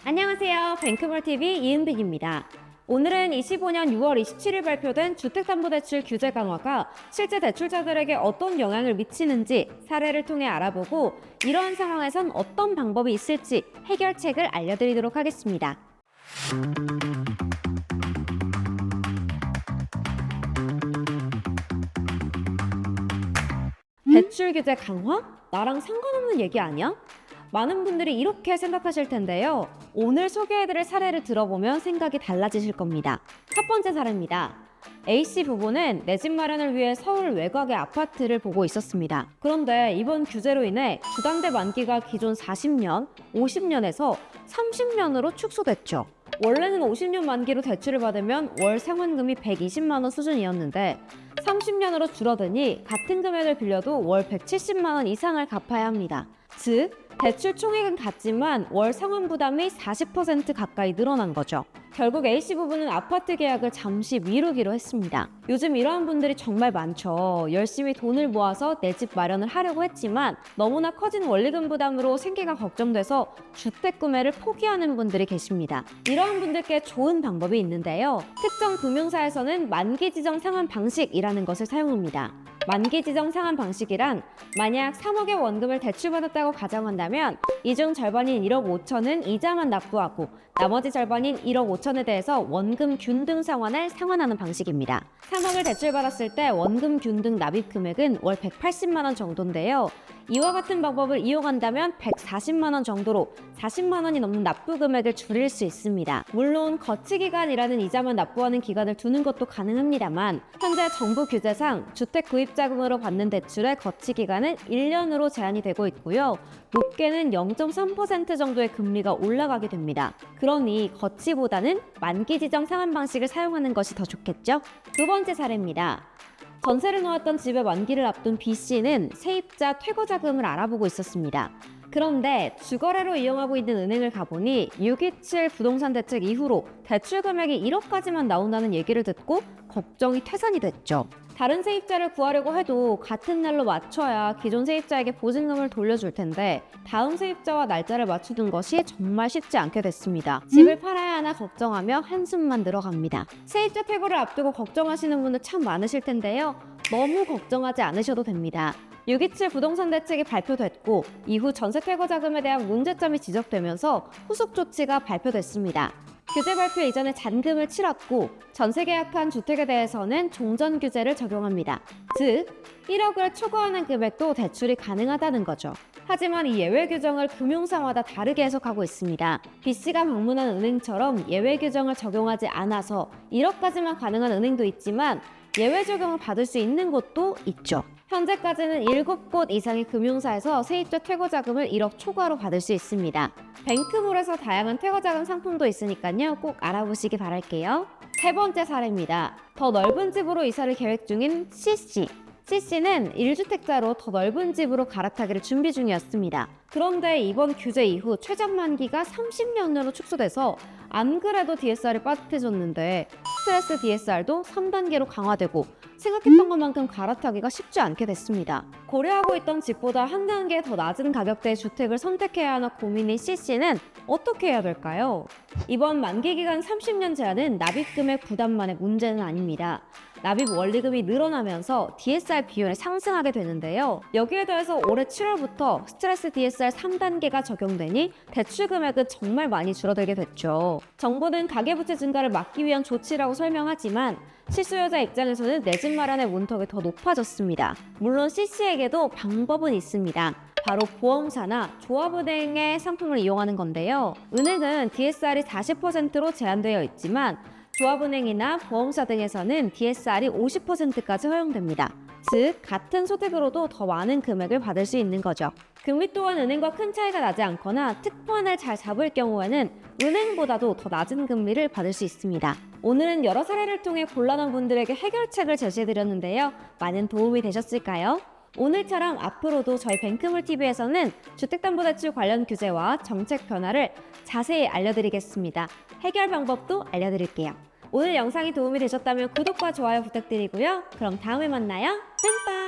안녕하세요. 뱅크몰TV 이은빈입니다. 오늘은 25년 6월 27일 발표된 주택담보대출 규제 강화가 실제 대출자들에게 어떤 영향을 미치는지 사례를 통해 알아보고 이러한 상황에선 어떤 방법이 있을지 해결책을 알려드리도록 하겠습니다. 대출 규제 강화? 나랑 상관없는 얘기 아니야? 많은 분들이 이렇게 생각하실 텐데요. 오늘 소개해드릴 사례를 들어보면 생각이 달라지실 겁니다. 첫 번째 사례입니다. A씨 부부는 내 집 마련을 위해 서울 외곽의 아파트를 보고 있었습니다. 그런데 이번 규제로 인해 주담대 만기가 기존 40년, 50년에서 30년으로 축소됐죠. 원래는 50년 만기로 대출을 받으면 월 상환금이 120만 원 수준이었는데 30년으로 줄어드니 같은 금액을 빌려도 월 170만 원 이상을 갚아야 합니다. 즉, 대출 총액은 같지만 월 상환 부담이 40% 가까이 늘어난 거죠. 결국 A씨 부부는 아파트 계약을 잠시 미루기로 했습니다. 요즘 이러한 분들이 정말 많죠. 열심히 돈을 모아서 내 집 마련을 하려고 했지만 너무나 커진 원리금 부담으로 생계가 걱정돼서 주택 구매를 포기하는 분들이 계십니다. 이러한 분들께 좋은 방법이 있는데요. 특정 금융사에서는 만기 지정 상환 방식이라는 것을 사용합니다. 만기 지정 상환 방식이란 만약 3억의 원금을 대출받았다고 가정한다면 이 중 절반인 1억 5천은 이자만 납부하고 나머지 절반인 1억 5천에 대해서 원금 균등 상환을 상환하는 방식입니다. 3억을 대출받았을 때 원금 균등 납입 금액은 월 180만 원 정도인데요. 이와 같은 방법을 이용한다면 140만 원 정도로 40만 원이 넘는 납부 금액을 줄일 수 있습니다. 물론 거치기간이라는 이자만 납부하는 기간을 두는 것도 가능합니다만 현재 정부 규제상 주택 구입자금으로 받는 대출의 거치기간은 1년으로 제한이 되고 있고요. 높게는 0.3% 정도의 금리가 올라가게 됩니다. 그러니 거치보다는 만기 지정 상환 방식을 사용하는 것이 더 좋겠죠? 두 번째 사례입니다. 전세를 놓았던 집의 만기를 앞둔 B씨는 세입자 퇴거 자금을 알아보고 있었습니다. 그런데 주거래로 이용하고 있는 은행을 가보니 627 부동산 대책 이후로 대출 금액이 1억까지만 나온다는 얘기를 듣고 걱정이 퇴산이 됐죠. 다른 세입자를 구하려고 해도 같은 날로 맞춰야 기존 세입자에게 보증금을 돌려줄 텐데 다음 세입자와 날짜를 맞추는 것이 정말 쉽지 않게 됐습니다. 집을 팔아야 하나 걱정하며 한숨만 늘어갑니다. 세입자 퇴거를 앞두고 걱정하시는 분들 참 많으실 텐데요. 너무 걱정하지 않으셔도 됩니다. 627 부동산 대책이 발표됐고 이후 전세 퇴거 자금에 대한 문제점이 지적되면서 후속 조치가 발표됐습니다. 규제 발표 이전에 잔금을 치렀고 전세 계약한 주택에 대해서는 종전 규제를 적용합니다. 즉, 1억을 초과하는 금액도 대출이 가능하다는 거죠. 하지만 이 예외 규정을 금융사마다 다르게 해석하고 있습니다. B씨가 방문한 은행처럼 예외 규정을 적용하지 않아서 1억까지만 가능한 은행도 있지만 예외 적용을 받을 수 있는 곳도 있죠. 현재까지는 7곳 이상의 금융사에서 세입자 퇴거자금을 1억 초과로 받을 수 있습니다. 뱅크몰에서 다양한 퇴거자금 상품도 있으니까요. 꼭 알아보시기 바랄게요. 세 번째 사례입니다. 더 넓은 집으로 이사를 계획 중인 C씨. C씨는 1주택자로 더 넓은 집으로 갈아타기를 준비 중이었습니다. 그런데 이번 규제 이후 최장 만기가 30년으로 축소돼서 안 그래도 DSR이 빠듯해졌는데 스트레스 DSR도 3단계로 강화되고 생각했던 것만큼 갈아타기가 쉽지 않게 됐습니다. 고려하고 있던 집보다 한 단계 더 낮은 가격대의 주택을 선택해야 하나 고민인 C씨는 어떻게 해야 될까요? 이번 만기 기간 30년 제한은 납입금액 부담만의 문제는 아닙니다. 납입 원리금이 늘어나면서 DSR 비율이 상승하게 되는데요. 여기에 더해서 올해 7월부터 스트레스 DSR 3단계가 적용되니 대출 금액은 정말 많이 줄어들게 됐죠. 정부는 가계부채 증가를 막기 위한 조치라고 설명하지만 실수요자 입장에서는 내 집 마련의 문턱이 더 높아졌습니다. 물론 C씨에게도 방법은 있습니다. 바로 보험사나 조합은행의 상품을 이용하는 건데요. 은행은 DSR이 40%로 제한되어 있지만 조합은행이나 보험사 등에서는 DSR이 50%까지 허용됩니다. 즉, 같은 소득으로도 더 많은 금액을 받을 수 있는 거죠. 금리 또한 은행과 큰 차이가 나지 않거나 특판을 잘 잡을 경우에는 은행보다도 더 낮은 금리를 받을 수 있습니다. 오늘은 여러 사례를 통해 곤란한 분들에게 해결책을 제시해드렸는데요. 많은 도움이 되셨을까요? 오늘처럼 앞으로도 저희 뱅크몰TV에서는 주택담보대출 관련 규제와 정책 변화를 자세히 알려드리겠습니다. 해결 방법도 알려드릴게요. 오늘 영상이 도움이 되셨다면 구독과 좋아요 부탁드리고요. 그럼 다음에 만나요. 찐빵!